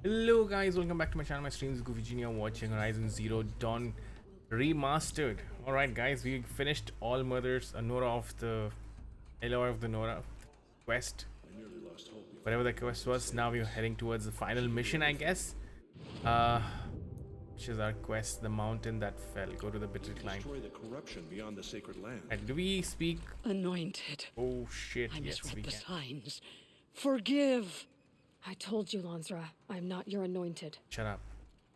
Hello guys, welcome back to my channel. My stream is GoofyG. Watching Horizon Zero Dawn Remastered. Alright guys, we finished all mothers, Nora of the Aloy of the Nora quest. Whatever the quest was, now we're heading towards the final mission, I guess. Uh which is our quest, the mountain that fell. Go to the bitter climb. Destroy the corruption beyond the sacred land. And do we speak? Anointed. Oh shit, I yes we misread the can. signs. Forgive. I told you, Lansra, I'm not your anointed. Shut up.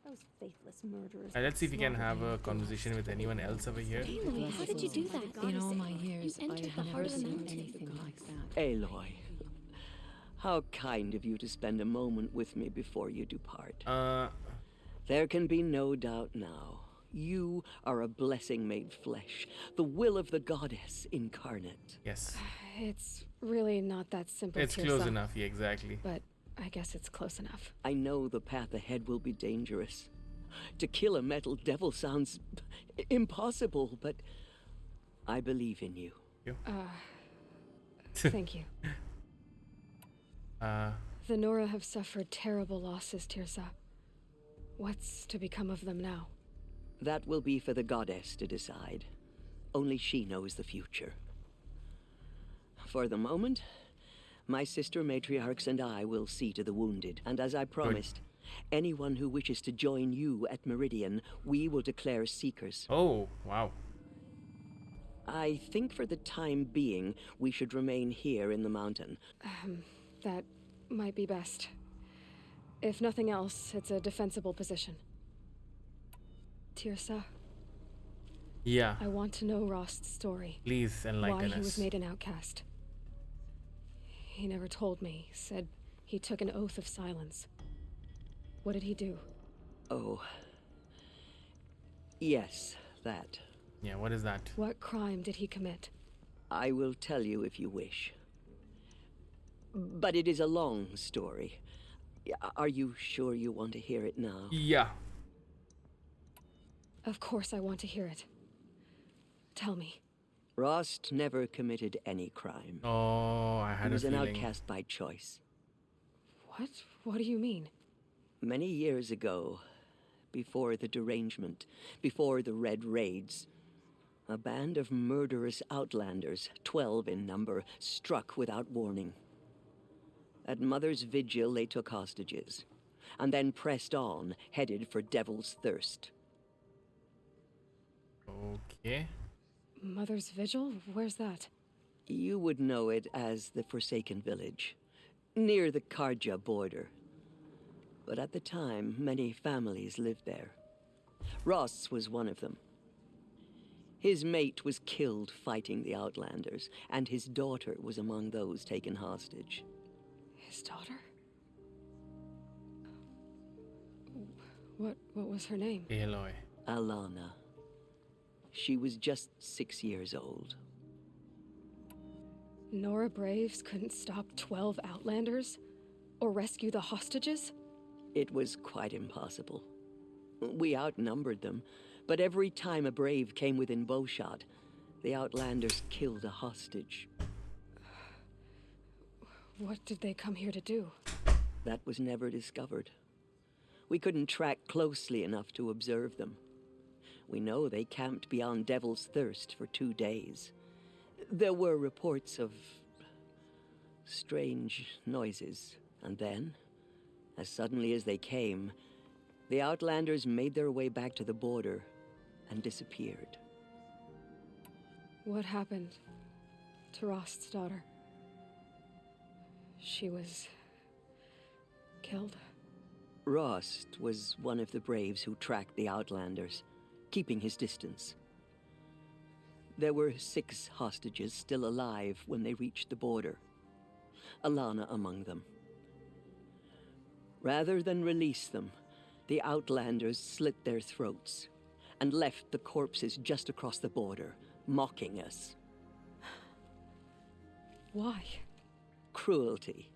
Those faithless murderers. Let's see if we can have a conversation with anyone else over here. Aloy, how did you do that? In all my years, You I entered have the never heart of the seen mountain. anything like that. Aloy, how kind of you to spend a moment with me before you depart. There can be no doubt now. You are a blessing made flesh, the will of the goddess incarnate. Yes. It's really not that simple. It's close enough, yeah, exactly. But I guess it's close enough. I know the path ahead will be dangerous. To kill a metal devil sounds impossible, but I believe in you. Thank you. The Nora have suffered terrible losses, Tirsa. What's to become of them now? That will be for the goddess to decide. Only she knows the future. For the moment, my sister matriarchs and I will see to the wounded. And as I promised, anyone who wishes to join you at Meridian, we will declare seekers. Oh, wow. I think for the time being, we should remain here in the mountain. That might be best. If nothing else, it's a defensible position. Tirsa, Yeah. I want to know Rost's story. Please Why enlighten he was us. made an outcast. He never told me. Said he took an oath of silence. What did he do? Oh. Yes, that. Yeah, what is that? What crime did he commit? I will tell you if you wish. But it is a long story. Are you sure you want to hear it now? Yeah. Of course I want to hear it. Tell me. Rost never committed any crime. Oh, I He had a was an feeling. outcast by choice. What? What do you mean? Many years ago, before the derangement, before the Red Raids, a band of murderous outlanders, 12 in number, struck without warning. At Mother's Vigil, they took hostages, and then pressed on, headed for Devil's Thirst. Okay. Mother's Vigil? Where's that? You would know it as the Forsaken Village, near the Karja border. But at the time, many families lived there. Ross was one of them. His mate was killed fighting the Outlanders, and his daughter was among those taken hostage. His daughter? What was her name? Aloy. Alana. She was just 6 years old. Nora Braves couldn't stop 12 Outlanders? Or rescue the hostages? It was quite impossible. We outnumbered them, but every time a brave came within bowshot, the Outlanders killed a hostage. What did they come here to do? That was never discovered. We couldn't track closely enough to observe them. We know they camped beyond Devil's Thirst for 2 days. There were reports of strange noises, and then, as suddenly as they came, the Outlanders made their way back to the border and disappeared. What happened to Rost's daughter? She was killed. Rost was one of the braves who tracked the Outlanders, keeping his distance. There were 6 hostages still alive when they reached the border, Alana among them. Rather than release them, the Outlanders slit their throats and left the corpses just across the border, mocking us. Why? Cruelty.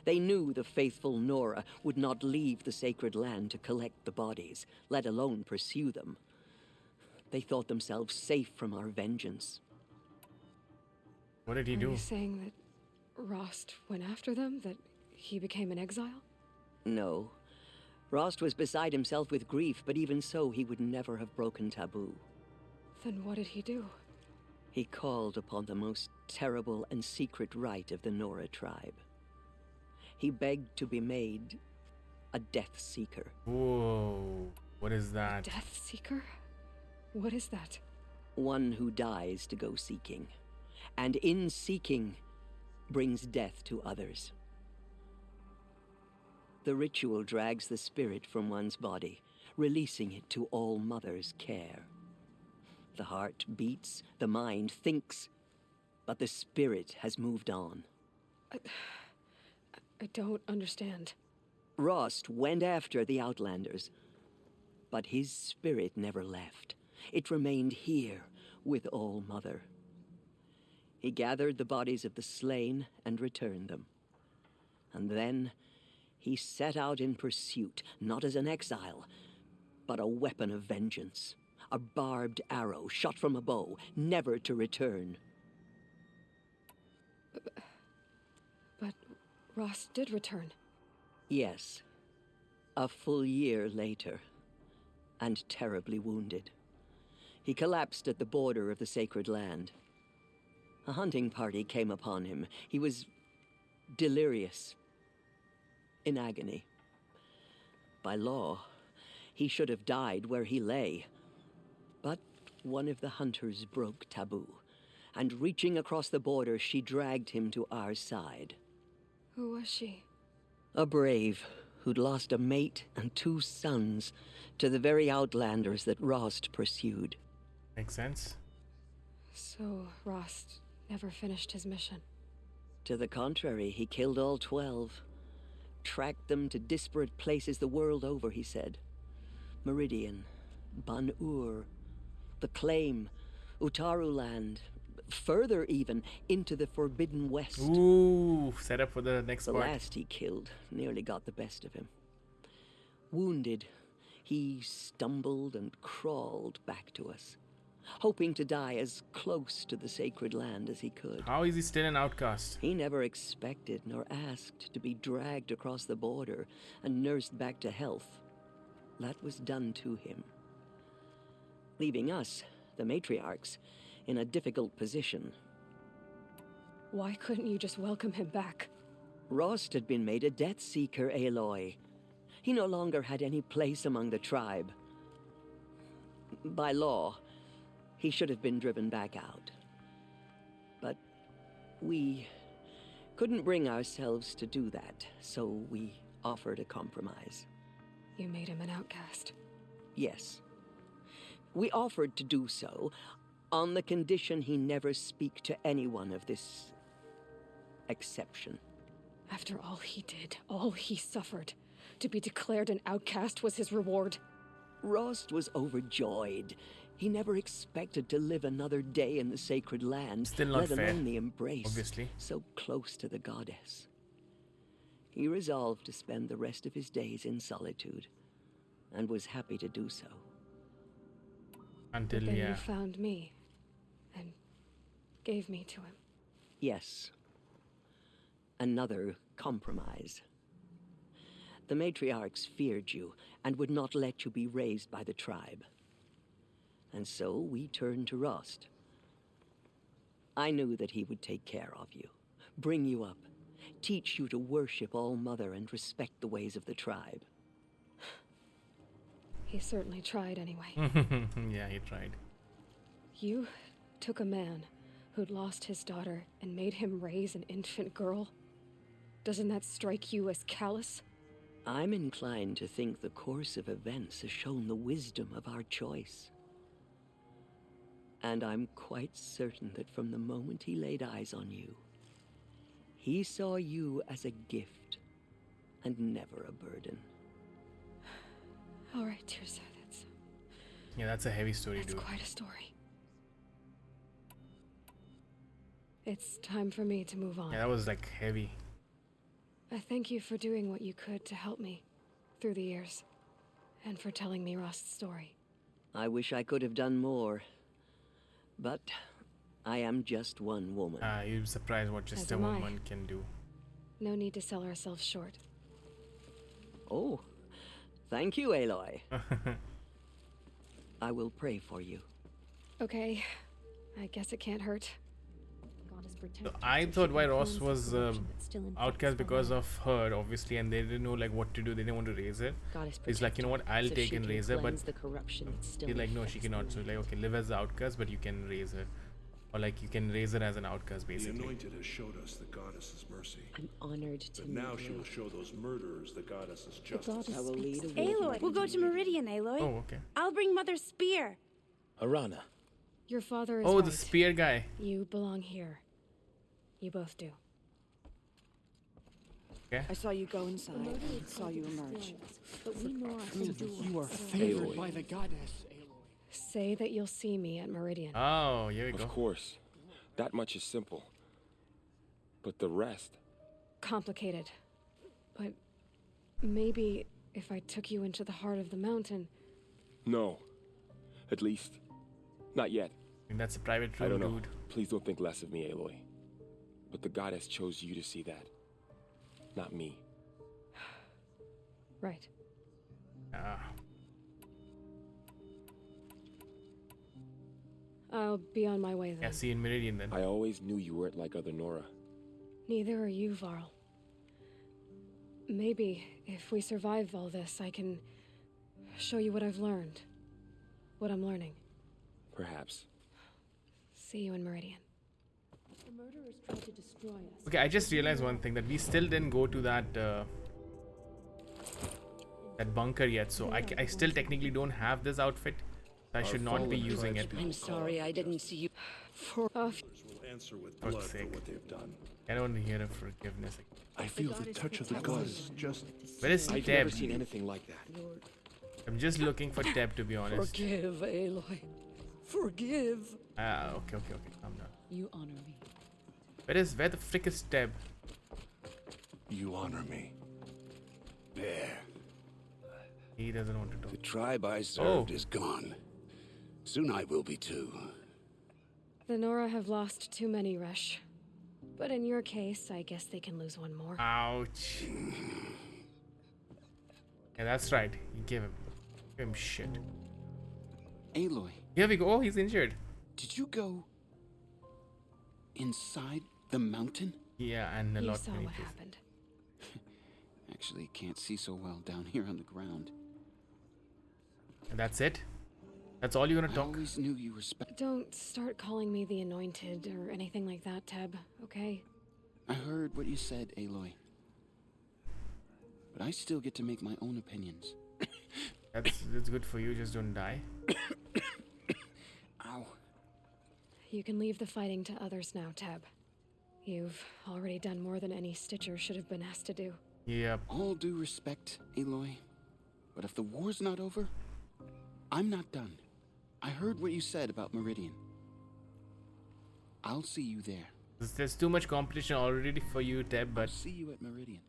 They knew the faithful Nora would not leave the sacred land to collect the bodies, let alone pursue them. They thought themselves safe from our vengeance. What did he Are do? you saying that Rost went after them? That he became an exile? No, Rost was beside himself with grief, but even so, he would never have broken taboo. Then what did he do? He called upon the most terrible and secret rite of the Nora tribe. He begged to be made a Death Seeker. Whoa. What is that? Death Seeker? What is that? One who dies to go seeking, and in seeking, brings death to others. The ritual drags the spirit from one's body, releasing it to All Mother's care. The heart beats, the mind thinks, but the spirit has moved on. I don't understand. Rost went after the Outlanders, but his spirit never left. It remained here with All Mother. He gathered the bodies of the slain and returned them. And then he set out in pursuit, not as an exile, but a weapon of vengeance. A barbed arrow shot from a bow, never to return. But Rost did return. Yes. A full year later, and terribly wounded. He collapsed at the border of the sacred land. A hunting party came upon him. He was delirious, in agony. By law, he should have died where he lay. But one of the hunters broke taboo, and reaching across the border, she dragged him to our side. Who was she? A brave who'd lost a mate and 2 sons to the very Outlanders that Rost pursued. Makes sense. So Rost never finished his mission. To the contrary, he killed all 12. Tracked them to disparate places the world over, he said. Meridian, Ban-Ur, the Claim, Utaruland, further even, into the Forbidden West. Ooh, set up for the next The part. last he killed nearly got the best of him. Wounded, he stumbled and crawled back to us, hoping to die as close to the sacred land as he could. How is he still an outcast? He never expected nor asked to be dragged across the border and nursed back to health. That was done to him, leaving us, the matriarchs, in a difficult position. Why couldn't you just welcome him back? Rost had been made a Death Seeker, Aloy. He no longer had any place among the tribe. By law, he should have been driven back out. But we couldn't bring ourselves to do that, so we offered a compromise. You made him an outcast. Yes. We offered to do so on the condition he never speak to anyone of this exception. After all he did, all he suffered, to be declared an outcast was his reward. Rost was overjoyed. He never expected to live another day in the sacred land, Still not let fair, alone the embrace, obviously. so close to the goddess. He resolved to spend the rest of his days in solitude, and was happy to do so. Until, But then yeah. you found me, and gave me to him. Yes. Another compromise. The matriarchs feared you, and would not let you be raised by the tribe. And so we turned to Rost. I knew that he would take care of you, bring you up, teach you to worship All Mother and respect the ways of the tribe. He certainly tried anyway. Yeah, he tried. You took a man who'd lost his daughter and made him raise an infant girl? Doesn't that strike you as callous? I'm inclined to think the course of events has shown the wisdom of our choice. And I'm quite certain that from the moment he laid eyes on you, he saw you as a gift and never a burden. All right, Tirsa, Yeah, that's a heavy story, that's dude. quite a story. It's time for me to move on. Yeah, that was like heavy. I thank you for doing what you could to help me through the years, and for telling me Rost's story. I wish I could have done more, but I am just one woman. You'd be surprised what just As a am I. woman can do. No need to sell ourselves short. Oh, Thank you, Aloy. I will pray for you. Okay. I guess it can't hurt. So I thought why Ross was outcast because of her, obviously, and they didn't know like what to do. They didn't want to raise it. He's like, you know what, I'll take and raise her, but he's like, no, she cannot. So like, okay, live as the outcast, but you can raise her, or like you can raise her as an outcast, The basically. Anointed has showed us the goddess's mercy. I'm honored to But meet now she you. will show those murderers the goddess's The justice. goddess I will lead speaks a war. Aloy, we'll go to Meridian, Aloy. Oh, okay. I'll bring Mother's spear. Arana. Your father is Oh, right. the spear guy. You belong here. You both do. I saw you go inside and saw you emerge. But we know our You are favored by the goddess, Aloy. Say that you'll see me at Meridian. Oh, here we go. Of course. That much is simple. But the rest? Complicated. But maybe if I took you into the heart of the mountain. No. At least, not yet. I think that's a private I room, don't know. dude. Please don't think less of me, Aloy. But the goddess chose you to see that. Not me. Right. Ah, I'll be on my way then. yeah, see you in Meridian then. I always knew you weren't like other Nora. Neither are you, Varl. Maybe if we survive all this, I can show you what I've learned. What I'm learning. Perhaps. See you in Meridian. The murderers tried to destroy us. Okay, I just realized one thing, that we still didn't go to that that bunker yet, so I still technically don't have this outfit. I should not be using it. I'm sorry I didn't see you. For off. Will answer with Fuck's blood for sake. what they've done. I don't hear of forgiveness. I feel the touch of the goddess just... Where is I've Teb? never seen anything like that. I'm just looking for Teb, to be honest. Forgive, Aloy. Forgive. Ah, okay, calm down. You honor me. Where the frick is Teb? You honor me. There. He doesn't want to talk. The tribe I served is gone. Soon I will be too. The Nora have lost too many, Resh. But in your case, I guess they can lose one more. Ouch. Yeah, that's right. You give him shit. Aloy, Here we go. Oh, he's injured. did you go inside the mountain? Yeah, and a You lot saw many what places. happened. Actually, can't see so well down here on the ground. And that's it? That's all you're gonna I talk? always knew you were Don't start calling me the Anointed or anything like that, Teb, okay? I heard what you said, Aloy. But I still get to make my own opinions. That's good for you, just don't die. Ow. You can leave the fighting to others now, Teb. You've already done more than any Stitcher should have been asked to do. Yep. All due respect, Aloy. But if the war's not over, I'm not done. I heard what you said about Meridian. I'll see you there. There's too much competition already for you, Teb, I'll but... see you at Meridian.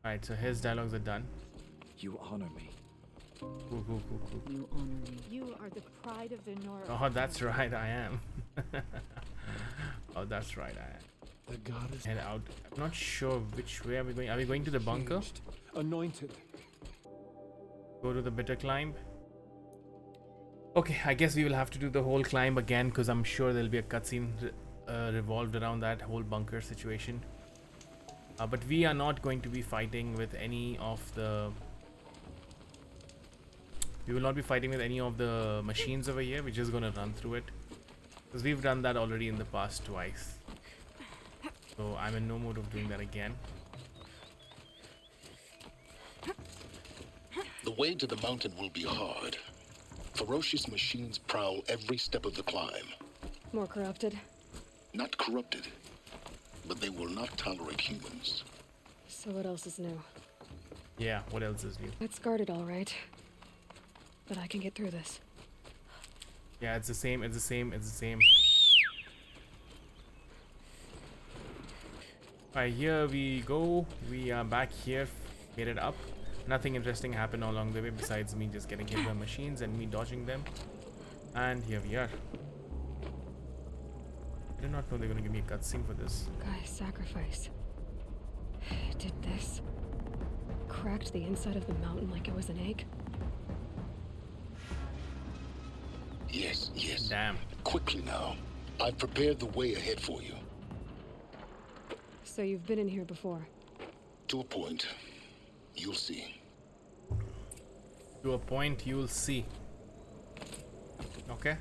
Alright, so his dialogues are done. You honor me. Cool. You honor me. You are the pride of the Nora. Oh, that's right, I am. Oh, that's right, I am. The goddess Head out. I'm not sure which way are we going. Are we going to the bunker? Changed. Anointed. Go to the bitter climb? Okay, I guess we will have to do the whole climb again, because I'm sure there'll be a cutscene revolved around that whole bunker situation. But we are not going to be fighting with any of the... We will not be fighting with any of the machines over here. We're just going to run through it. Because we've done that already in the past twice. So I'm in no mood of doing that again. The way to the mountain will be hard. Ferocious machines prowl every step of the climb. More corrupted? Not corrupted, but they will not tolerate humans. So what else is new? Yeah, what else is new? It's guarded all right. But I can get through this. Yeah, it's the same. Alright, here we go. We are back here. Made it up. Nothing interesting happened along the way besides me just getting hit by machines and me dodging them. And here we are. I did not know they're gonna give me a cutscene for this. Guy's sacrifice. Did this. cracked the inside of the mountain like it was an egg? Yes, yes. Damn. Quickly now. I've prepared the way ahead for you. So you've been in here before? To a point. You'll see. To a point, you'll see. Okay.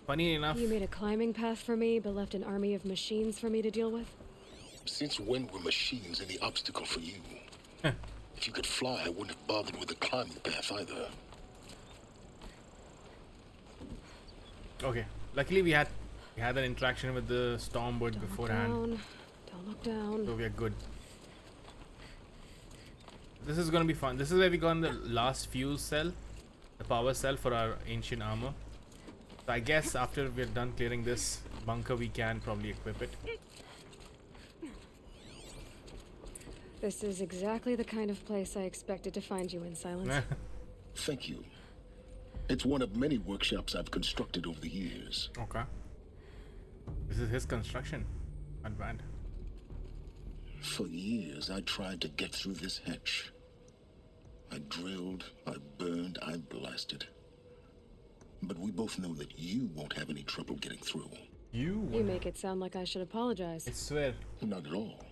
Funny enough. You made a climbing path for me, but left an army of machines for me to deal with? Since when were machines any obstacle for you? If you could fly, I wouldn't have bothered with the climbing path either. Okay. Luckily, we had an interaction with the Stormbird beforehand. Don't look down. So we are good. This is gonna be fun. This is where we got the last fuel cell, the power cell for our ancient armor. So I guess after we're done clearing this bunker, we can probably equip it. This is exactly the kind of place I expected to find you in, Sylens. Thank you. It's one of many workshops I've constructed over the years. Okay. This is his construction. Not bad. For years, I tried to get through this hatch. I drilled, I burned, I blasted. But we both know that you won't have any trouble getting through. You make it sound like I should apologize. I swear. Not at all.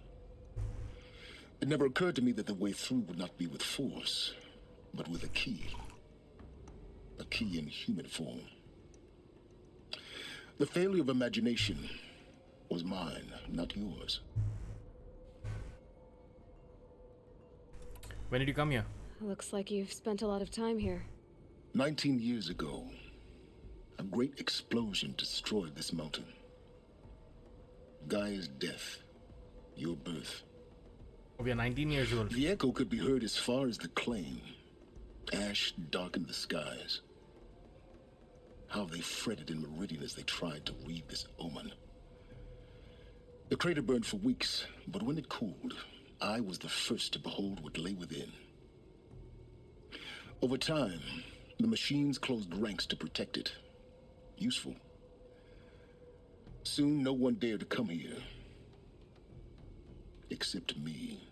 It never occurred to me that the way through would not be with force, but with a key. A key in human form. The failure of imagination was mine, not yours. When did you come here? Looks like you've spent a lot of time here. 19 years ago, a great explosion destroyed this mountain. Gaia's death, your birth. Oh, we are 19 years old. The echo could be heard as far as the claim. Ash darkened the skies. How they fretted in Meridian as they tried to read this omen. The crater burned for weeks, but when it cooled, I was the first to behold what lay within. Over time, the machines closed ranks to protect it. Useful. Soon, no one dared to come here. Except me.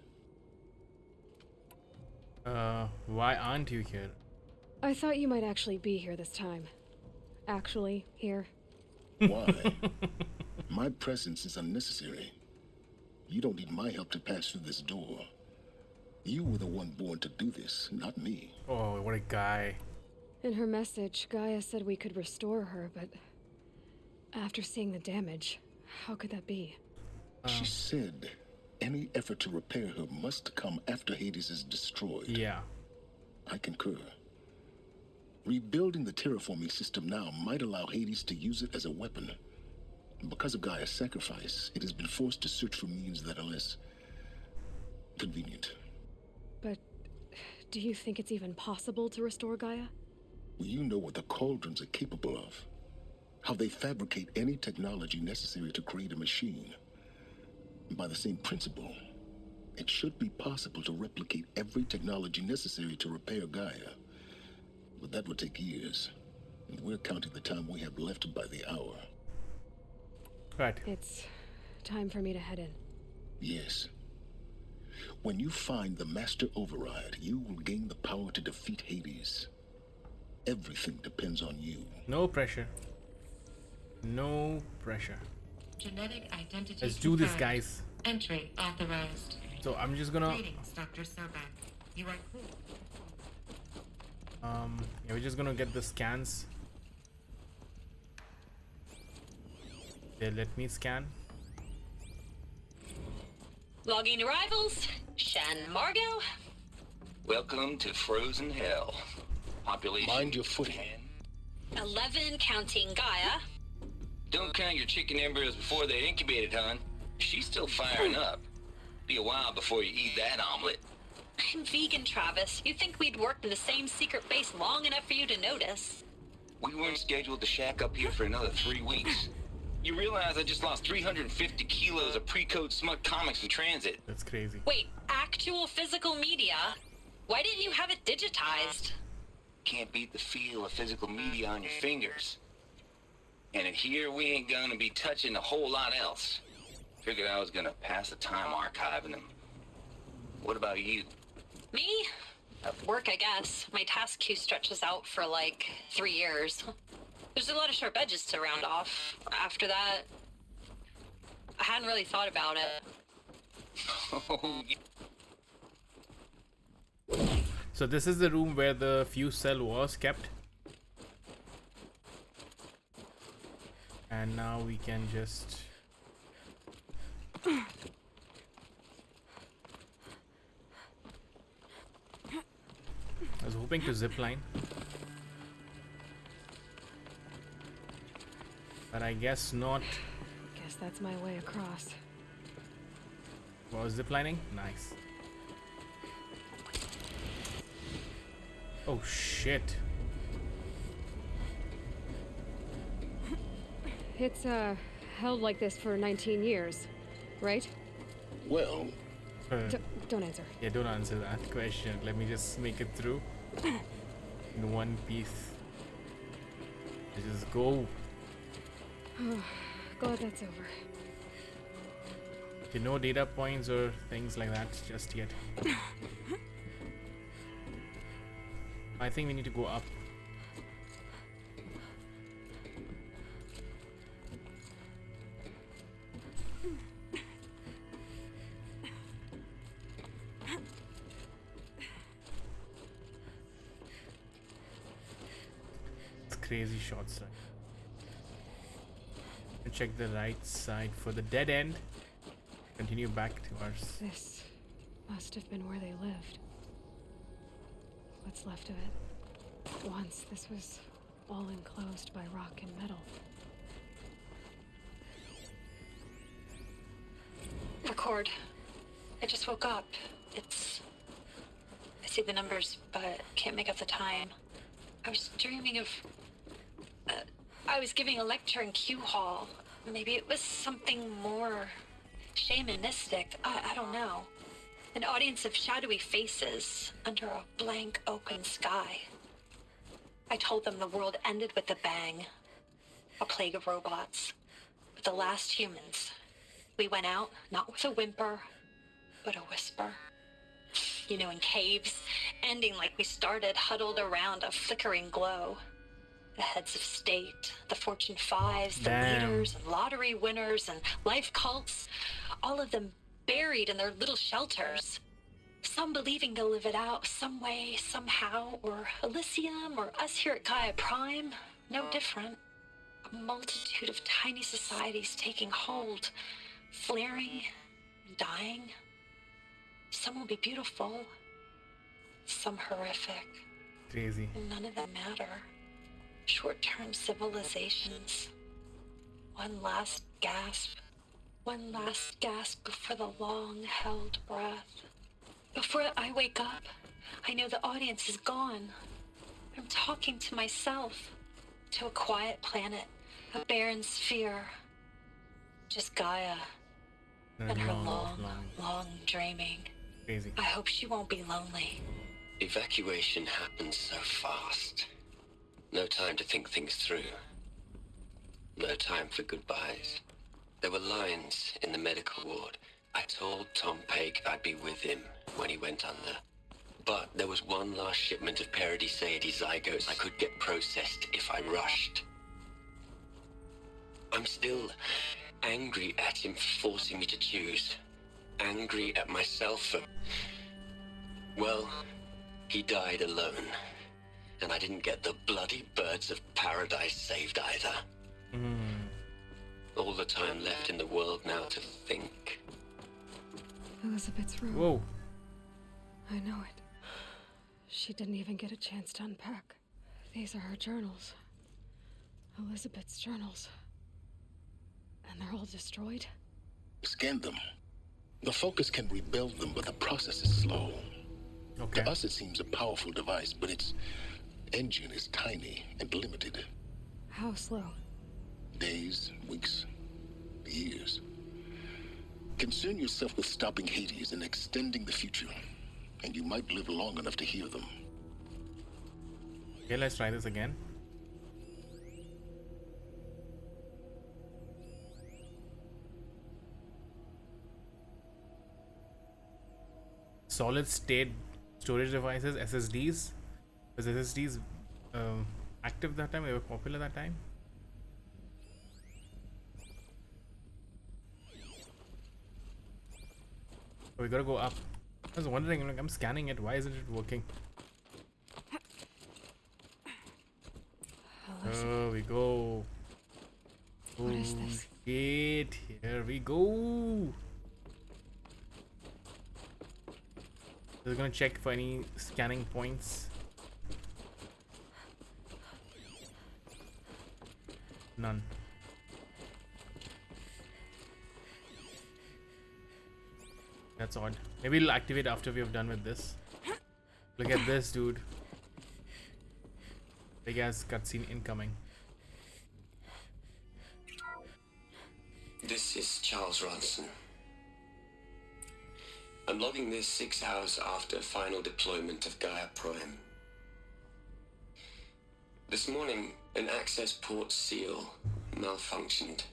Why aren't you here? I thought you might actually be here this time. Actually, here. Why? My presence is unnecessary. You don't need my help to pass through this door. You were the one born to do this, not me. Oh, what a guy. In her message, Gaia said we could restore her, but after seeing the damage, how could that be? She said any effort to repair her must come after Hades is destroyed. Yeah. I concur. Rebuilding the terraforming system now might allow Hades to use it as a weapon. Because of Gaia's sacrifice, it has been forced to search for means that are less convenient. But do you think it's even possible to restore Gaia? Well, you know what the Cauldrons are capable of. How they fabricate any technology necessary to create a machine. By the same principle, it should be possible to replicate every technology necessary to repair Gaia. But that would take years, and we're counting the time we have left by the hour. Right. It's time for me to head in. Yes. When you find the Master Override, you will gain the power to defeat Hades. Everything depends on you. No pressure. No pressure. Genetic identity Let's do this, confirmed. guys. Entry authorized. So I'm just gonna Greetings, Dr. Sobek. You are clear. yeah, we're just gonna get the scans. They let me scan. Logging arrivals. Shan Margot. Welcome to Frozen Hell. Population. Mind your footing. 11 counting Gaia. Don't count your chicken embryos before they're incubated, hon. She's still firing up. Be a while before you eat that omelet. I'm vegan, Travis. You think we'd worked in the same secret base long enough for you to notice? We weren't scheduled to shack up here for another 3 weeks. You realize I just lost 350 kilos of pre-code smut comics in transit. That's crazy. Wait, actual physical media? Why didn't you have it digitized? Can't beat the feel of physical media on your fingers. And in here, we ain't gonna be touching a whole lot else. Figured I was gonna pass the time archiving them. What about you? Me? Work, I guess. My task queue stretches out for like 3 years. There's a lot of sharp edges to round off. After that, I hadn't really thought about it. So this is the room where the fuse cell was kept. And now we can just... I was hoping to zipline. But I guess not. Guess that's my way across. Was ziplining? Nice. Oh shit. It's, held like this for 19 years, right? Well... Don't answer. Yeah, don't answer that question. Let me just make it through. In one piece. Just go. Glad that's over. Okay, no data points or things like that just yet. I think we need to go up. It's crazy shots, right? Check the right side for the dead end. Continue back to ours. This must have been where they lived. What's left of it. Once this was all enclosed by rock and metal. Record. I just woke up. I see the numbers, but can't make out the time. I was dreaming of... I was giving a lecture in Q Hall. Maybe it was something more shamanistic. I don't know. An audience of shadowy faces under a blank open sky. I told them the world ended with a bang. A plague of robots. With the last humans. We went out, not with a whimper, but a whisper. You know, in caves, ending like we started, huddled around a flickering glow. The heads of state, the Fortune 5s, the leaders, and lottery winners, and life cults, all of them buried in their little shelters. Some believing they'll live it out some way, somehow, or Elysium, or us here at Gaia Prime, no different. A multitude of tiny societies taking hold, flaring, dying. Some will be beautiful, some horrific. Crazy. And none of them matter. Short-term civilizations. One last gasp. One last gasp before the long-held breath. Before I wake up, I know the audience is gone. I'm talking to myself. To a quiet planet. A barren sphere. Just Gaia. And her long dreaming. Crazy. I hope she won't be lonely. Evacuation happens so fast. No time to think things through. No time for goodbyes. There were lines in the medical ward. I told Tom Pake I'd be with him when he went under. But there was one last shipment of Paradiseidae zygotes I could get processed if I rushed. I'm still angry at him for forcing me to choose. Angry at myself for... Well, he died alone. And I didn't get the bloody birds of paradise saved either. All the time left in the world now to think. Elizabeth's room. Whoa. I know it. She didn't even get a chance to unpack. These are her journals. Elizabeth's journals. And they're all destroyed? Scan them. The Focus can rebuild them, but the process is slow. Okay. To us, it seems a powerful device, but its engine is tiny and limited. How slow? Days, weeks, years. Concern yourself with stopping Hades and extending the future, and you might live long enough to hear them. Okay, let's try this again. solid state storage devices, SSDs. Was SSDs active that time? They were popular that time. Oh, we gotta go up. I was wondering, like, I'm scanning it. Why isn't it working? Oh, we go. What is this? Gate. Here we go. We're gonna check for any scanning points. None. That's odd. Maybe it'll activate after we have done with this. Look at this, dude. Big ass cutscene incoming. This is Charles Ronson. I'm logging this 6 hours after final deployment of Gaia Prime. This morning, an access port seal malfunctioned.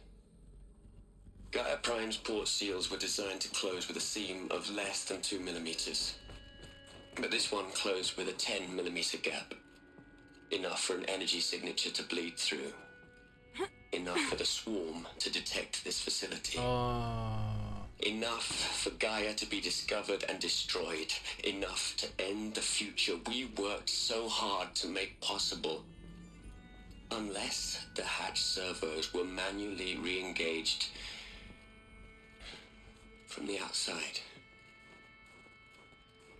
Gaia Prime's port seals were designed to close with a seam of less than 2 millimeters. But this one closed with a 10 millimeter gap. Enough for an energy signature to bleed through. Enough for the swarm to detect this facility. Enough for Gaia to be discovered and destroyed. Enough to end the future we worked so hard to make possible. Unless the hatch servos were manually re-engaged from the outside.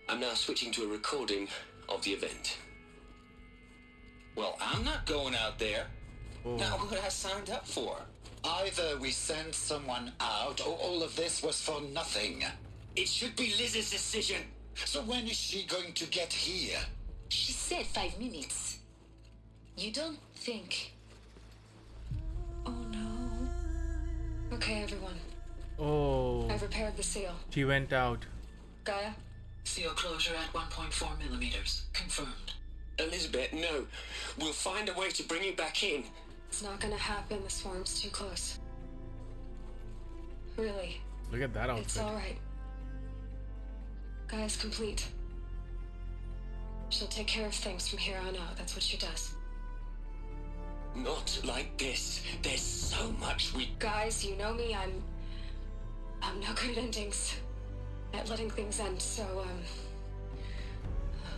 I'm now switching to a recording of the event. Well, I'm not going out there. Not what I signed up for. Either we send someone out, or all of this was for nothing. It should be Liz's decision. So when is she going to get here? She said 5 minutes. You don't think... Oh no. Okay, everyone. Oh. I've repaired the seal. She went out. Gaia? Seal closure at 1.4 millimeters. Confirmed. Elizabeth, no. We'll find a way to bring you back in. It's not gonna happen. The swarm's too close. Really. Look at that outfit. It's alright. Gaia's complete. She'll take care of things from here on out. That's what she does. Not like this. There's so much we... Guys, you know me. I'm no good at endings. At letting things end, so,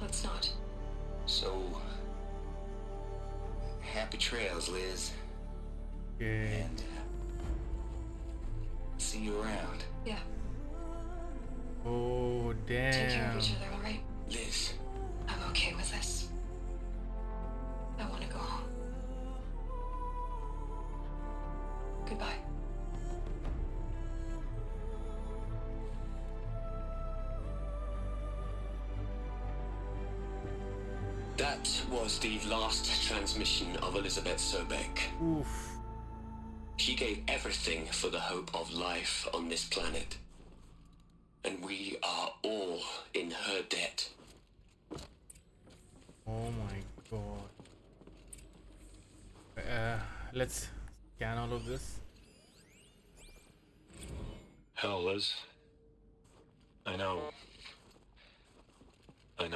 let's not. So... happy trails, Liz. Okay. And... see you around. Yeah. Oh, damn. Take care of each other, alright? Liz. I'm okay with this. I want to go home. Goodbye. That was the last transmission of Elizabeth Sobek. Oof. She gave everything for the hope of life on this planet. And we are all in her debt. Oh my god. Let's scan all of this. Hell, Liz. I know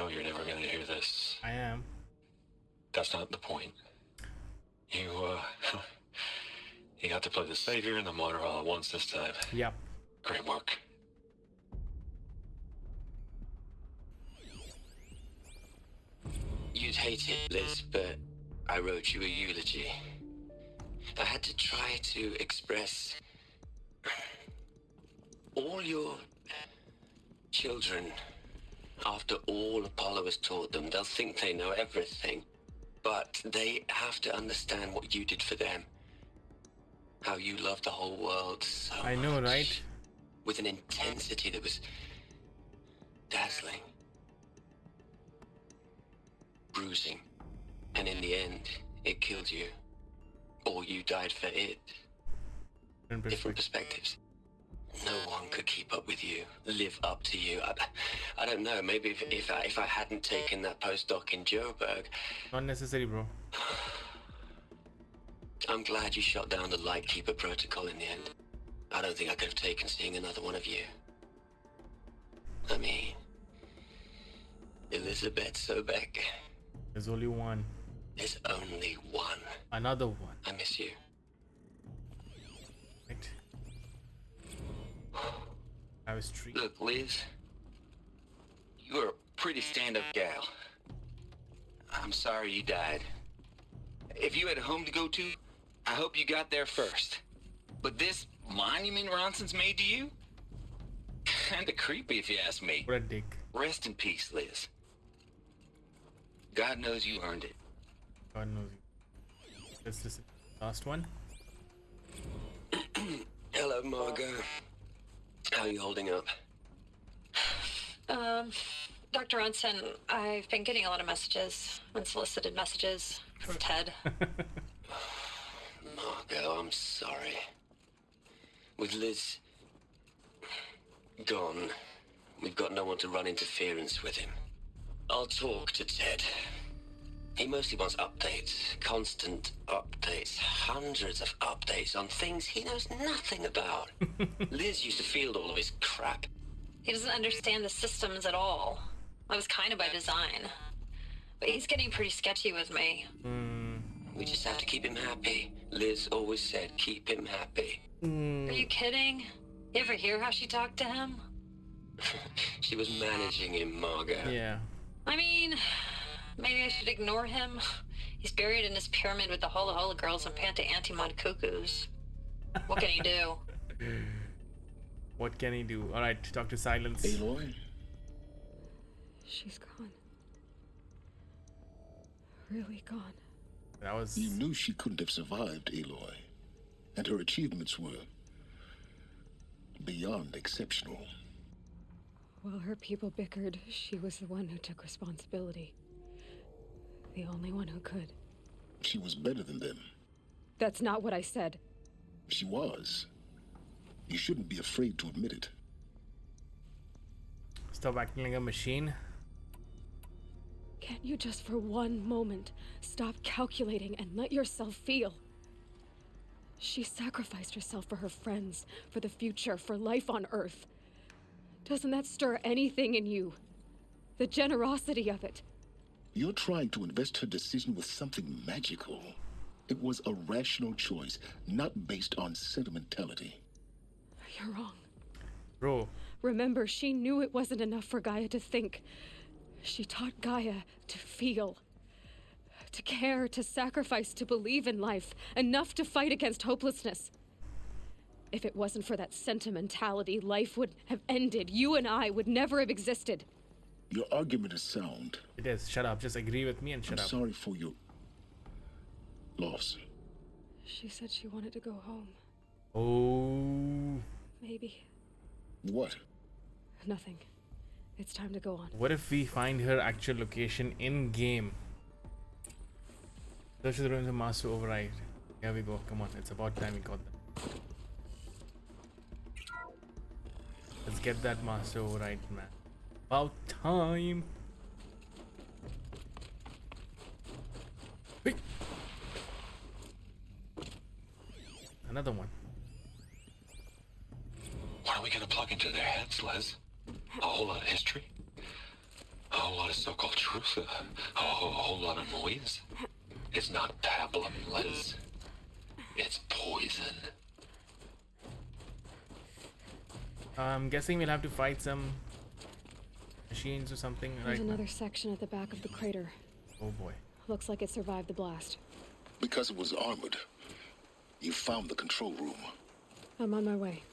you're never gonna hear this. I am. That's not the point. You got to play the savior and the martyr all at once this time. Yep. Great work. You'd hate it, Liz, but I wrote you a eulogy. I had to try to express all your children. After all Apollo has taught them, they'll think they know everything. But they have to understand what you did for them. How you loved the whole world so I know, much, right? with an intensity that was dazzling. Bruising. And in the end, it killed you. Or you died for it. Different perspectives. No one could keep up with you, live up to you. I don't know, maybe if I hadn't taken that postdoc in Joburg... Not necessary, bro. I'm glad you shot down the Lightkeeper protocol in the end. I don't think I could have taken seeing another one of you. I mean, Elizabeth Sobek. There's only one. There's only one. Another one. I miss you. Right. I was treat. Look, Liz. You're a pretty stand-up gal. I'm sorry you died. If you had a home to go to, I hope you got there first. But this monument Ronson's made to you? Kinda creepy if you ask me. What a dick. Rest in peace, Liz. God knows you earned it. God knows you. Let's listen. Last one. Hello, Margot. How are you holding up? Dr. Ronson, I've been getting a lot of messages, unsolicited messages from Ted. Margot, I'm sorry. With Liz gone, we've got no one to run interference with him. I'll talk to Ted. He mostly wants updates, constant updates, hundreds of updates on things he knows nothing about. Liz used to field all of his crap. He doesn't understand the systems at all. That was kind of by design. But he's getting pretty sketchy with me. We just have to keep him happy. Liz always said, keep him happy. Are you kidding? You ever hear how she talked to him? She was managing him, Margot. Yeah. I mean, maybe I should ignore him. He's buried in his pyramid with the Hola Hola girls and Panta Antimod cuckoos. What can he do? What can he do? Alright, talk to Sylens. Aloy? She's gone. Really gone. That was... You knew she couldn't have survived, Aloy. And her achievements were beyond exceptional. While her people bickered, she was the one who took responsibility. The only one who could. She was better than them. That's not what I said. She was. You shouldn't be afraid to admit it. Stop acting like a machine. Can't you just for one moment stop calculating and let yourself feel? She sacrificed herself for her friends, for the future, for life on Earth. Doesn't that stir anything in you? The generosity of it. You're trying to invest her decision with something magical. It was a rational choice, not based on sentimentality. You're wrong. Bro. Remember, she knew it wasn't enough for Gaia to think. She taught Gaia to feel. To care, to sacrifice, to believe in life. Enough to fight against hopelessness. If it wasn't for that sentimentality, life would have ended. You and I would never have existed. Your argument is sound. It is. Shut up. Just agree with me and shut up. I'm sorry for your loss. She said she wanted to go home. Oh. Maybe. What? Nothing. It's time to go on. What if we find her actual location in game? Search the ruins of Master Override. Here we go. Come on. It's about time we got that. Let's get that Master Override, man. About time. Hey. Another one. What are we gonna plug into their heads, Liz? A whole lot of history? A whole lot of so-called truth? A whole lot of noise? It's not pablum, Liz. It's poison. I'm guessing we'll have to fight some machines or something. There's Right another now. section at the back of the crater. Oh boy. Looks like it survived the blast. Because it was armored, you found the control room. I'm on my way.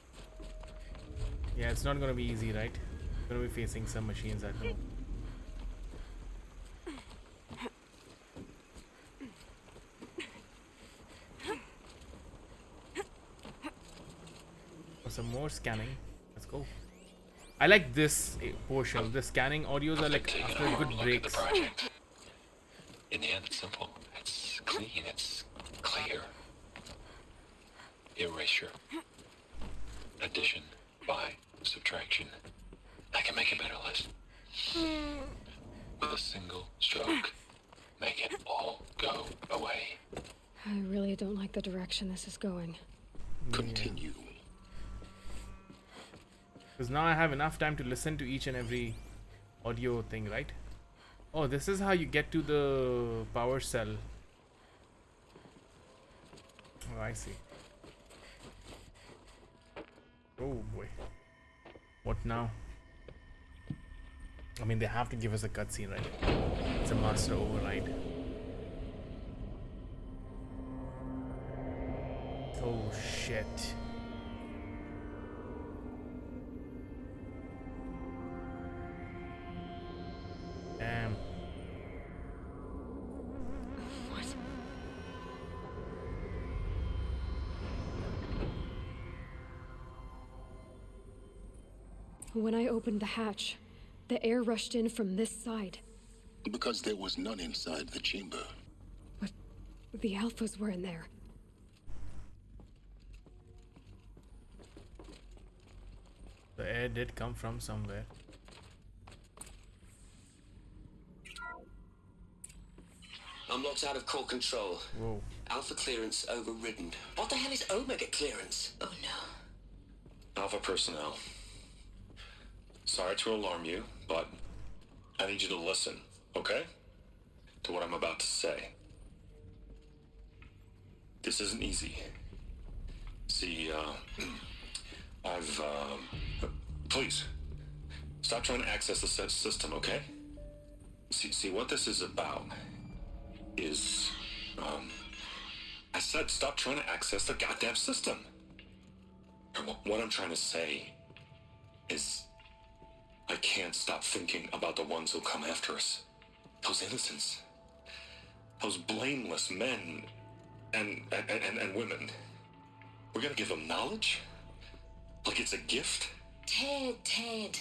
Yeah, it's not gonna be easy, right? We're gonna be facing some machines I know. For some more scanning. Let's go. I like this portion. The scanning audios are like after good breaks. In the end, it's simple. It's clean. It's clear. Erasure. Addition. By subtraction. I can make a better list. With a single stroke. Make it all go away. I really don't like the direction this is going. Continue. Because now I have enough time to listen to each and every audio thing, right? Oh, this is how you get to the power cell. Oh, I see. Oh boy. What now? I mean, they have to give us a cutscene, right? It's a master override. Oh shit. Damn. What? When I opened the hatch, the air rushed in from this side. Because there was none inside the chamber. But the alphas were in there. The air did come from somewhere. I'm locked out of core control. Whoa. Alpha clearance overridden. What the hell is Omega clearance? Oh no. Alpha personnel. Sorry to alarm you, but I need you to listen, okay? To what I'm about to say. This isn't easy. See, please, stop trying to access the system, okay? See, what this is about is, I said stop trying to access the goddamn system. And what I'm trying to say is, I can't stop thinking about the ones who come after us. Those innocents. Those blameless men and women. We're gonna give them knowledge? Like it's a gift? Ted.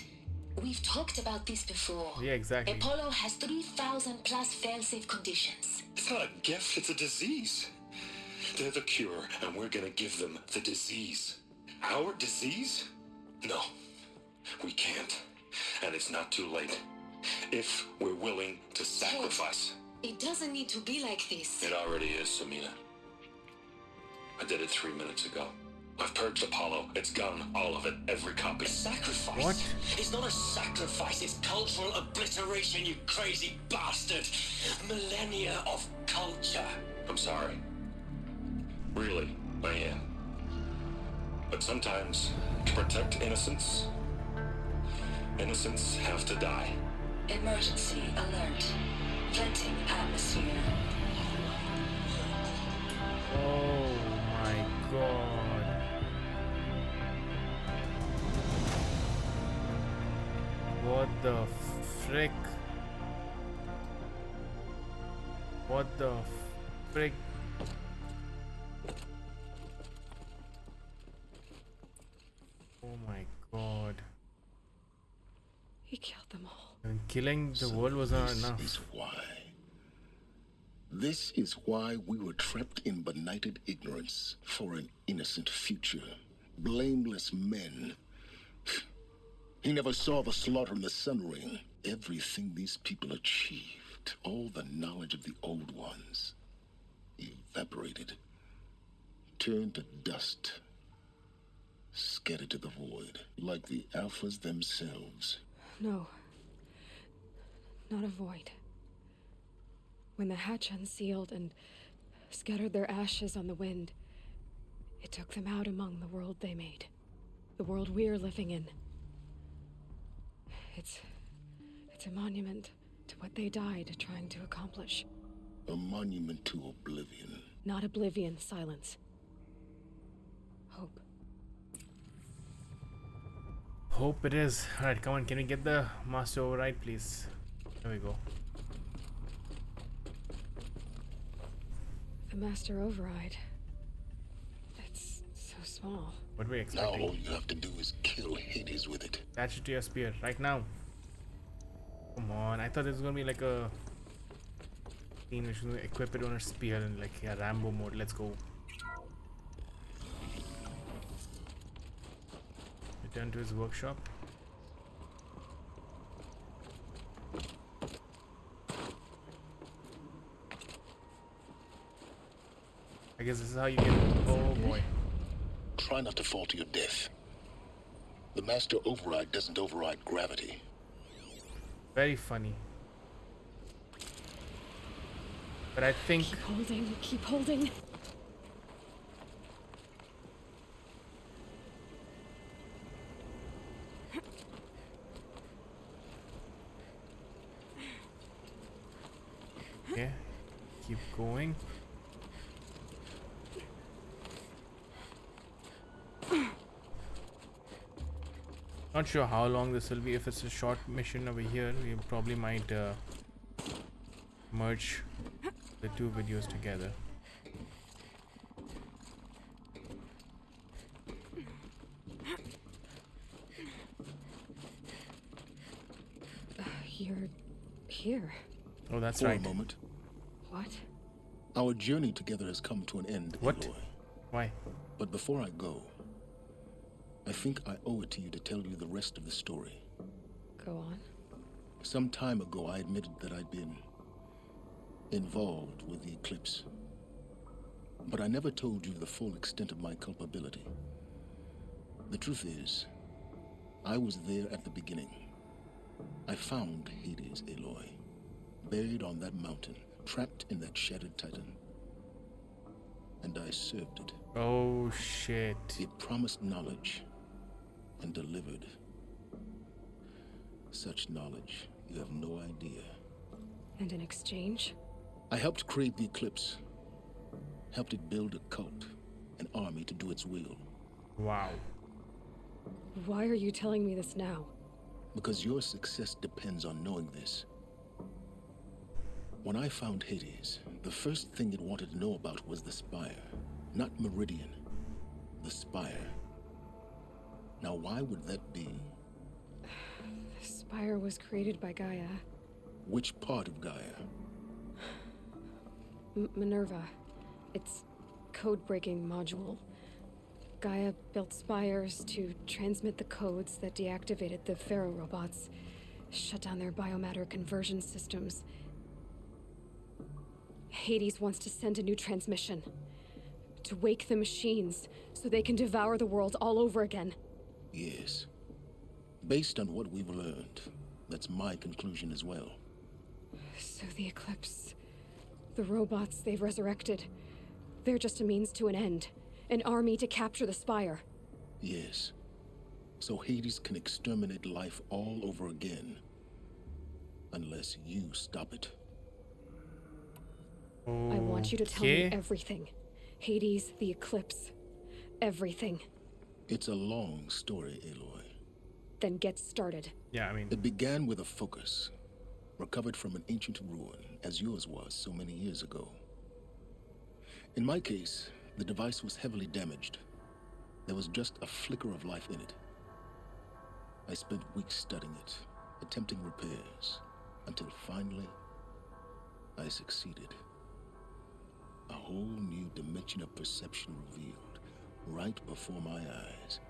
We've talked about this before. Yeah, exactly. Apollo has 3,000 plus fail-safe conditions. It's not a gift, it's a disease. They're the cure, and we're gonna give them the disease. Our disease? No, we can't. And it's not too late. If we're willing to sacrifice. It doesn't need to be like this. It already is, Samina. I did it 3 minutes ago. I've purged Apollo. It's gone, all of it, every copy. Sacrifice? What? It's not a sacrifice, it's cultural obliteration, you crazy bastard. Millennia of culture. I'm sorry. Really, I am. But sometimes, to protect innocence, innocents have to die. Emergency alert. Venting atmosphere. Oh my god. What the frick? What the frick? Oh my god. He killed them all. And killing the world was not enough. This is why. This is why we were trapped in benighted ignorance for an innocent future. Blameless men. He never saw the slaughter in the Sun Ring. Everything these people achieved, all the knowledge of the old ones, evaporated, turned to dust, scattered to the void, like the Alphas themselves. No. Not a void. When the hatch unsealed and scattered their ashes on the wind, it took them out among the world they made. The world we're living in. It's a monument to what they died trying to accomplish. A monument to oblivion. Not oblivion, Sylens. Hope. Hope it is. Alright, come on, can we get the master override, please? There we go. The master override. It's so small. What were we Now expecting? all you have to do is kill Hades with it. Attach it to your spear, right now. Come on, I thought this was gonna be like a scene which was gonna equip it on a spear and like, yeah, Rambo mode, let's go. Return to his workshop. I guess this is how you get. Oh boy. Try not to fall to your death. The master override doesn't override gravity. Very funny. But I think... Keep holding, keep holding. Yeah, keep going. Not sure how long this will be. If it's a short mission over here, we probably might merge the two videos together. You're here. Oh, that's For right. a moment. What? Our journey together has come to an end, What? Aloy. Why? But before I go, I think I owe it to you to tell you the rest of the story. Go on. Some time ago, I admitted that I'd been involved with the eclipse. But I never told you the full extent of my culpability. The truth is, I was there at the beginning. I found Hades, Aloy, buried on that mountain, trapped in that shattered titan. And I served it. Oh, shit. It promised knowledge and delivered. Such knowledge, you have no idea. And in exchange? I helped create the eclipse. Helped it build a cult, an army to do its will. Wow. Why are you telling me this now? Because your success depends on knowing this. When I found Hades, the first thing it wanted to know about was the Spire. Not Meridian. The Spire. Now, why would that be? The Spire was created by Gaia. Which part of Gaia? Minerva. Its code-breaking module. Gaia built spires to transmit the codes that deactivated the Pharaoh robots, shut down their biomatter conversion systems. Hades wants to send a new transmission. To wake the machines, so they can devour the world all over again. Yes. Based on what we've learned, that's my conclusion as well. So the Eclipse, the robots they've resurrected, they're just a means to an end. An army to capture the Spire. Yes. So Hades can exterminate life all over again. Unless you stop it. I want you to tell me everything. Hades, the Eclipse, everything. It's a long story, Aloy. Then get started. Yeah, I mean... It began with a focus. Recovered from an ancient ruin, as yours was so many years ago. In my case, the device was heavily damaged. There was just a flicker of life in it. I spent weeks studying it, attempting repairs, until finally, I succeeded. A whole new dimension of perception revealed, right before my eyes.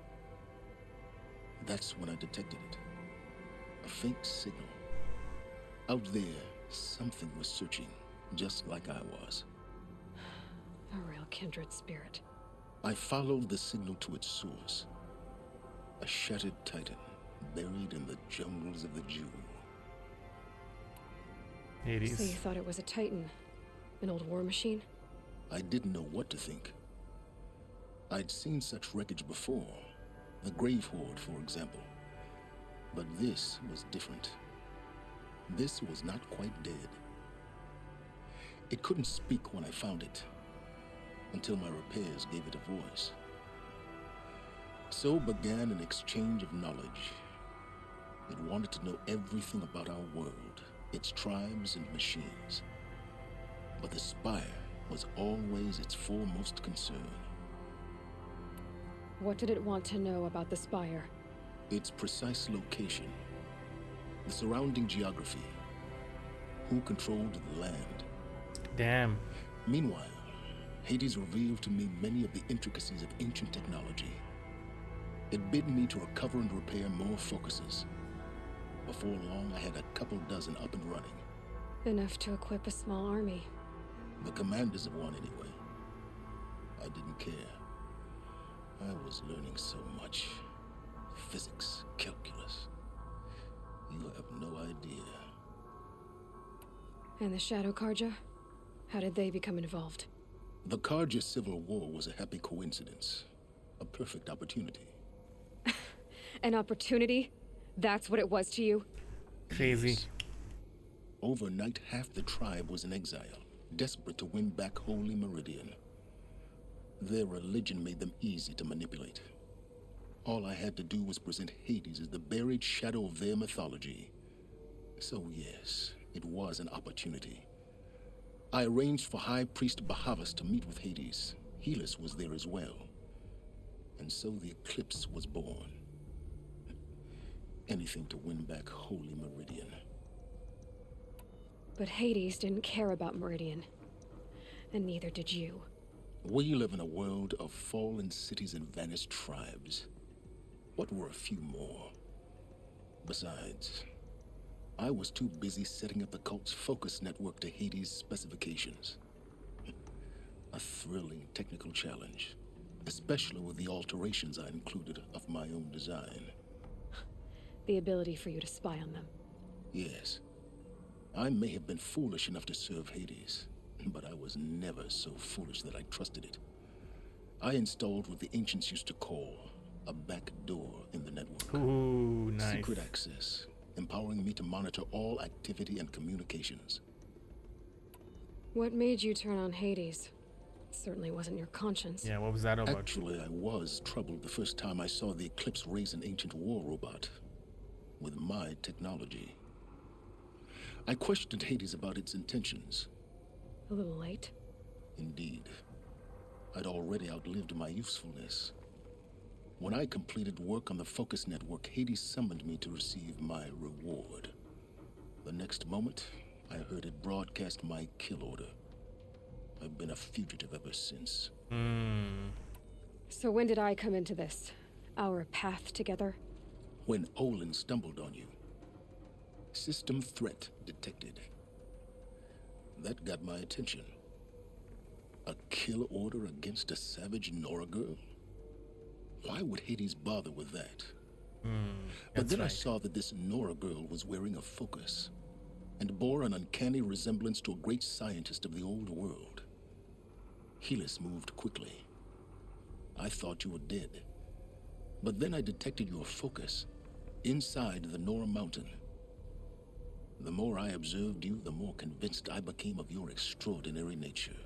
That's when I detected it. A faint signal. Out there, something was searching, just like I was. A real kindred spirit. I followed the signal to its source. A shattered titan, buried in the jungles of the Jew. Hades. So you thought it was a titan? An old war machine? I didn't know what to think. I'd seen such wreckage before. The Grave Horde, for example. But this was different. This was not quite dead. It couldn't speak when I found it, until my repairs gave it a voice. So began an exchange of knowledge. It wanted to know everything about our world, its tribes and machines. But the Spire was always its foremost concern. What did it want to know about the Spire? Its precise location, the surrounding geography, who controlled the land. Damn. Meanwhile, Hades revealed to me many of the intricacies of ancient technology. It bid me to recover and repair more focuses. Before long, I had a couple dozen up and running. Enough to equip a small army. The commanders of one, anyway. I didn't care. I was learning so much. Physics, calculus. You have no idea. And the Shadow Karja? How did they become involved? The Karja Civil War was a happy coincidence. A perfect opportunity. An opportunity? That's what it was to you? Crazy. Yes. Overnight, half the tribe was in exile, desperate to win back Holy Meridian. Their religion made them easy to manipulate. All I had to do was present Hades as the buried shadow of their mythology. So yes, it was an opportunity. I arranged for High Priest Bahavas to meet with Hades. Helis was there as well. And so the eclipse was born. Anything to win back Holy Meridian. But Hades didn't care about Meridian. And neither did you. We live in a world of fallen cities and vanished tribes. What were a few more? Besides, I was too busy setting up the cult's focus network to Hades' specifications. A thrilling technical challenge, especially with the alterations I included of my own design. The ability for you to spy on them. Yes. I may have been foolish enough to serve Hades, but I was never so foolish that I trusted it. I installed what the ancients used to call a back door in the network. Ooh, nice. Secret access, empowering me to monitor all activity and communications. What made you turn on Hades? It certainly wasn't your conscience. Yeah, what was that about? Actually, I was troubled the first time I saw the Eclipse raise an ancient war robot with my technology. I questioned Hades about its intentions. A little late? Indeed. I'd already outlived my usefulness. When I completed work on the Focus Network, Hades summoned me to receive my reward. The next moment, I heard it broadcast my kill order. I've been a fugitive ever since. So when did I come into this? Our path together? When Olin stumbled on you. System threat detected. That got my attention. A kill order against a savage Nora girl? Why would Hades bother with that? But then I saw that this Nora girl was wearing a focus and bore an uncanny resemblance to a great scientist of the old world. Helis moved quickly. I thought you were dead. But then I detected your focus inside the Nora mountain. The more I observed you, the more convinced I became of your extraordinary nature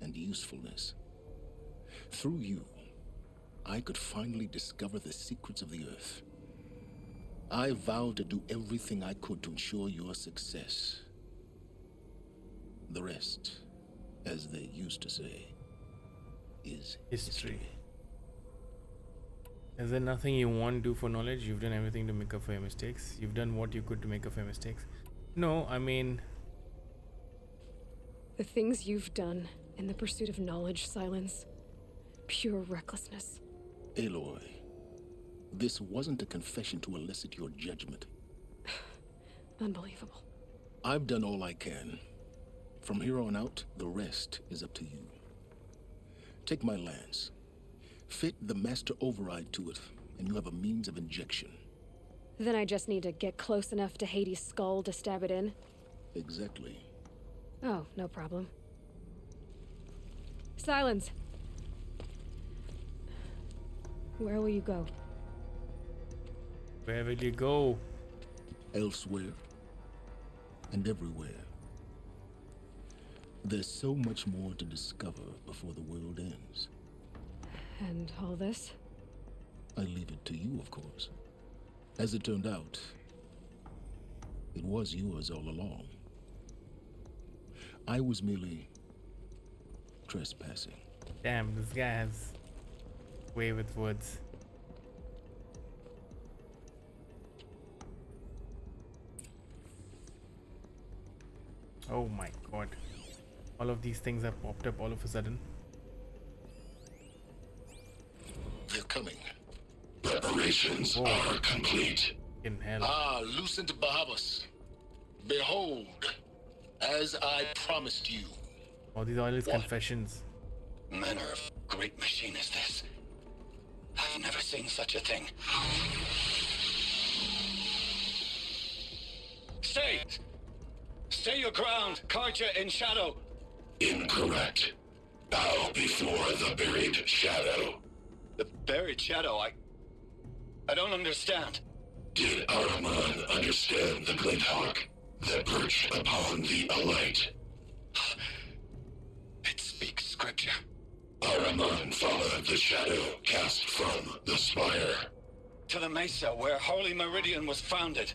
and usefulness. Through you, I could finally discover the secrets of the Earth. I vowed to do everything I could to ensure your success. The rest, as they used to say, is history. Is there nothing you want to do for knowledge? You've done everything to make up for your mistakes. You've done what you could to make up for your mistakes. No, I mean... The things you've done in the pursuit of knowledge, Sylens. Pure recklessness. Aloy, this wasn't a confession to elicit your judgment. Unbelievable. I've done all I can. From here on out, the rest is up to you. Take my lance. Fit the master override to it, and you have a means of injection. Then I just need to get close enough to Hades' skull to stab it in? Exactly. Oh, no problem. Sylens! Where will you go? Where will you go? Elsewhere. And everywhere. There's so much more to discover before the world ends. And all this? I leave it to you, of course. As it turned out, it was yours all along. I was merely trespassing. Damn, this guy has way with words. Oh my god. All of these things have popped up all of a sudden. They're coming. Preparations are complete. In hell. Ah, Lucent Bahavas. Behold, as I promised you. Oh, these are all his confessions. Manner of great machine is this? I've never seen such a thing. Stay! Stay your ground, Karja in shadow. Incorrect. Bow before the buried shadow. The buried shadow, I don't understand. Did Araman understand the glint hawk that perched upon the alight? It speaks scripture. Araman followed the shadow cast from the spire. To the mesa where Holy Meridian was founded.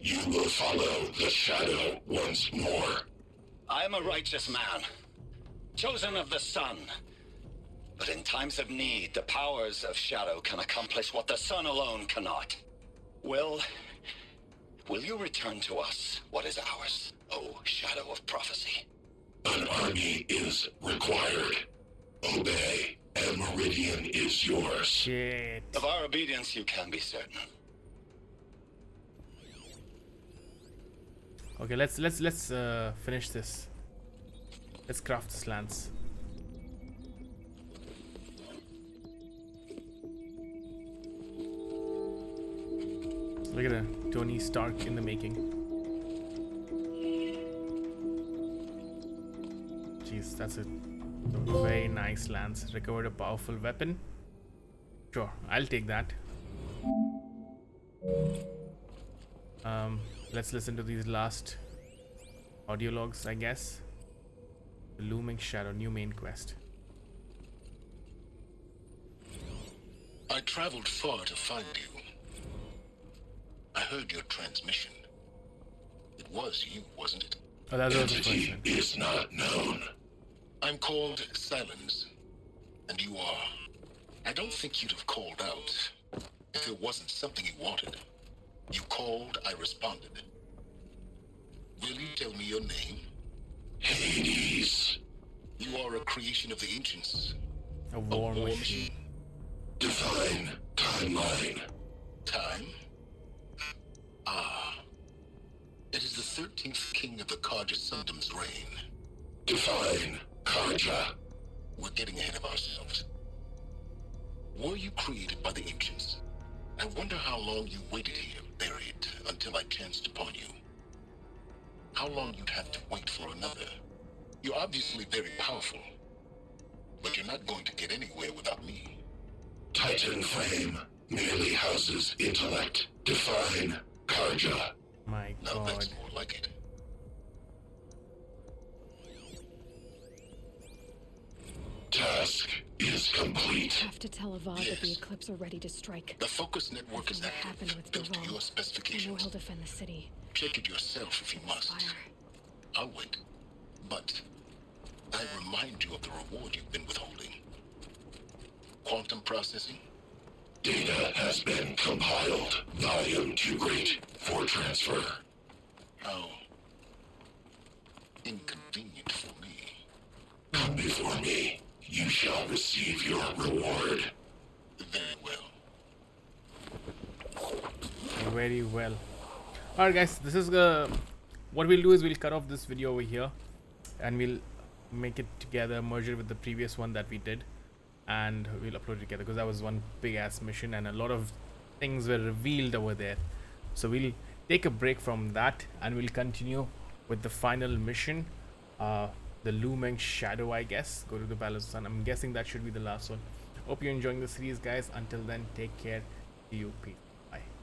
You will follow the shadow once more. I am a righteous man, chosen of the sun. But in times of need, the powers of shadow can accomplish what the sun alone cannot. Will you return to us what is ours, O shadow of prophecy? An army is required. Obey, and Meridian is yours. Shit. Of our obedience you can be certain. Okay, let's finish this. Let's craft this lance. Look at that, Tony Stark in the making. Jeez, that's a very nice lance. Recovered a powerful weapon. Sure, I'll take that. Let's listen to these last audio logs, I guess. The Looming Shadow, new main quest. I traveled far to find you. I heard your transmission. It was you, wasn't it? Oh, that's also Entity is not known. I'm called Sylens, and you are. I don't think you'd have called out if it wasn't something you wanted. You called, I responded. Will you tell me your name? Hades. You are a creation of the ancients. A war machine. Define timeline. Time? Ah. It is the 13th king of the Karja Sundom's reign. Define Karja. We're getting ahead of ourselves. Were you created by the ancients? I wonder how long you waited here, buried, until I chanced upon you. How long you'd have to wait for another. You're obviously very powerful, but you're not going to get anywhere without me. Titan Flame merely houses intellect. Define Karja. My now God. that's more like it. Task is complete. I have to tell Avad that the Eclipse are ready to strike. The focus network is What happened with built to Duval. your I know specifications. he'll defend the city. Check it yourself if you must. Fire. I'll wait. But I remind you of the reward you've been withholding. Quantum processing? Data has been compiled. Volume too great for transfer. How inconvenient for me. Come before me. You shall receive your reward. Very well. Very well. Alright guys, this is what we'll do is we'll cut off this video over here and we'll make it together, merge it with the previous one that we did, and we'll upload it together because that was one big ass mission and a lot of things were revealed over there. So we'll take a break from that and we'll continue with the final mission, the Looming Shadow, I guess. Go to the Palace of Sun. I'm guessing that should be the last one. Hope you're enjoying the series, guys. Until then, take care. See you. Peace.